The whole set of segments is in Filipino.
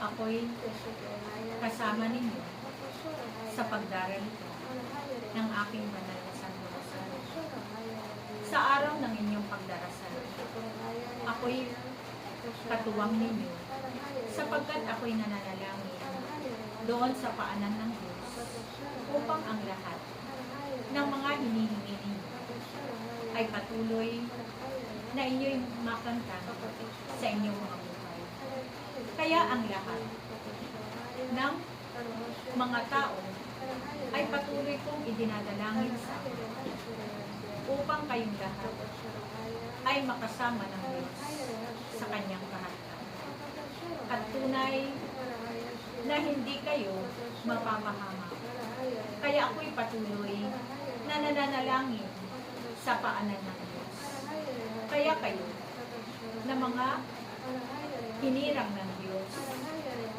ako'y kasama ninyo sa pagdaralito ng aking banal na Santo Rosario. Sa araw ng inyong pagdarasal, ako'y katuwang ninyo sapagkat ako'y nananalangin doon sa paanan ng Diyos upang ang lahat ng mga hinihingi ninyo ay patuloy na inyo'y makanta sa inyong mga buhay. Kaya ang lahat ng mga tao ay patuloy kong idinadalangin sa akin upang kayong lahat ay makasama ng Diyos sa kanyang kaharian. At tunay na hindi kayo mapapahamak. Kaya ako'y patuloy na nananalangin sa paanan ng Diyos. Kaya kayo na mga hinirang ng Diyos,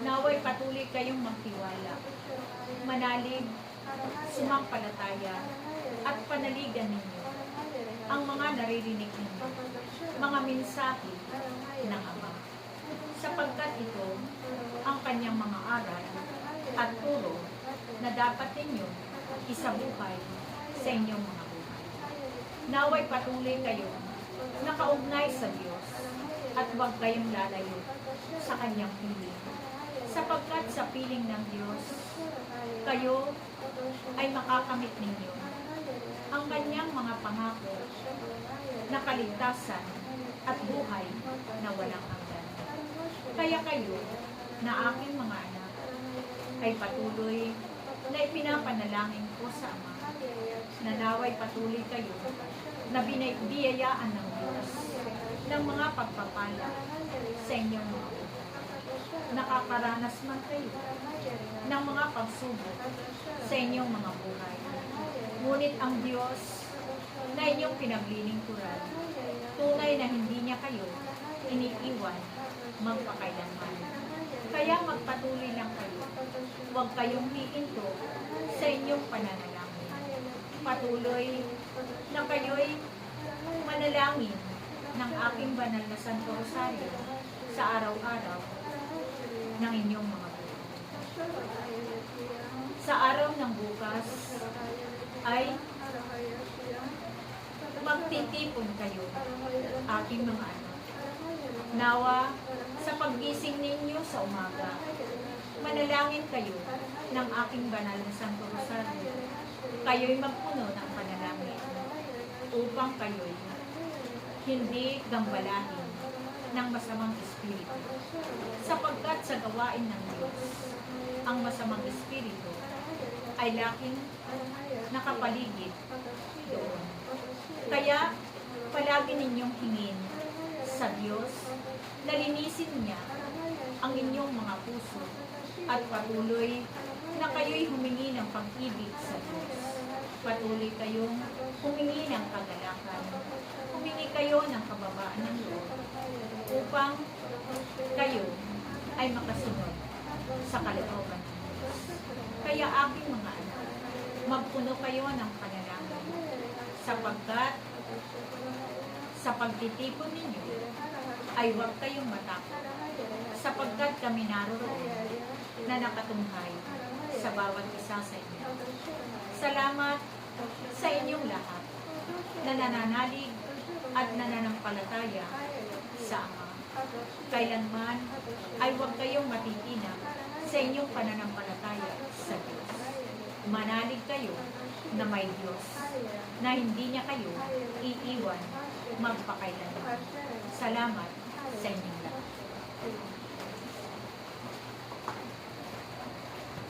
naway patuloy kayong magtiwala, manalig, sumampalataya, at panaligan ninyo ang mga naririnig ninyo, mga mensahe ng Ama. Sapagkat ito ang kanyang mga aral at turo na dapat ninyo isabuhay sa inyong mga buhay. Naway patuloy kayo nakaugnay sa Diyos at huwag kayong lalayo sa kanyang piling. Sapagkat sa piling ng Diyos, kayo ay makakamit ninyo ang kanyang mga pangako na kaligtasan at buhay na walang hanggan. Kaya kayo na aking mga anak ay patuloy na ipinapanalangin ko sa Ama na naway patuloy kayo na binibiyayaan ng Diyos ng mga pagpapala sa inyong mga buhay. Nakakaranas man kayo ng mga pagsubok sa inyong mga buhay. Ngunit ang Diyos na inyong pinaglilingkuran, tunay na hindi niya kayo iniiwan magpakailanman. Kaya magpatuloy lang kayo. Huwag kayong hihinto sa inyong pananalangin. Patuloy na kayo'y manalangin ng aking banal na Santo Rosario sa araw-araw ng inyong mga buhay. Sa araw ng bukas ay magtitipon kayo, aking mga anak. Nawa, sa paggising ninyo sa umaga, manalangin kayo ng aking banal na Santo Rosario. Kayo'y magpuno ng panalangin upang kayo'y hindi gambalahin ng masamang espiritu. Sapagkat sa gawain ng Diyos, ang masamang espiritu ay laking nakapaligid doon. Kaya palagi ninyong hingin sa Diyos na linisin niya ang inyong mga puso at patuloy na kayo'y humingi ng pag-ibig sa Diyos. Patuloy kayong humingi ng kagalakan, humingi kayo ng kababaan ng loob upang kayo ay makasunod sa kalooban ng Diyos. Kaya aking mga anak, magpuno kayo ng panalangin sapagkat sa pagtitipon ninyo ay huwag kayong matakot sapagkat kami naroroon na nakatunghay sa bawat isa sa inyo. Salamat sa inyong lahat na nananalig at nananampalataya sa Ama. Kailanman ay huwag kayong matitinag sa inyong pananampalataya sa Diyos. Manalig kayo na may Diyos na hindi niya kayo iiwan magpakailanman. Salamat sa inyong lahat.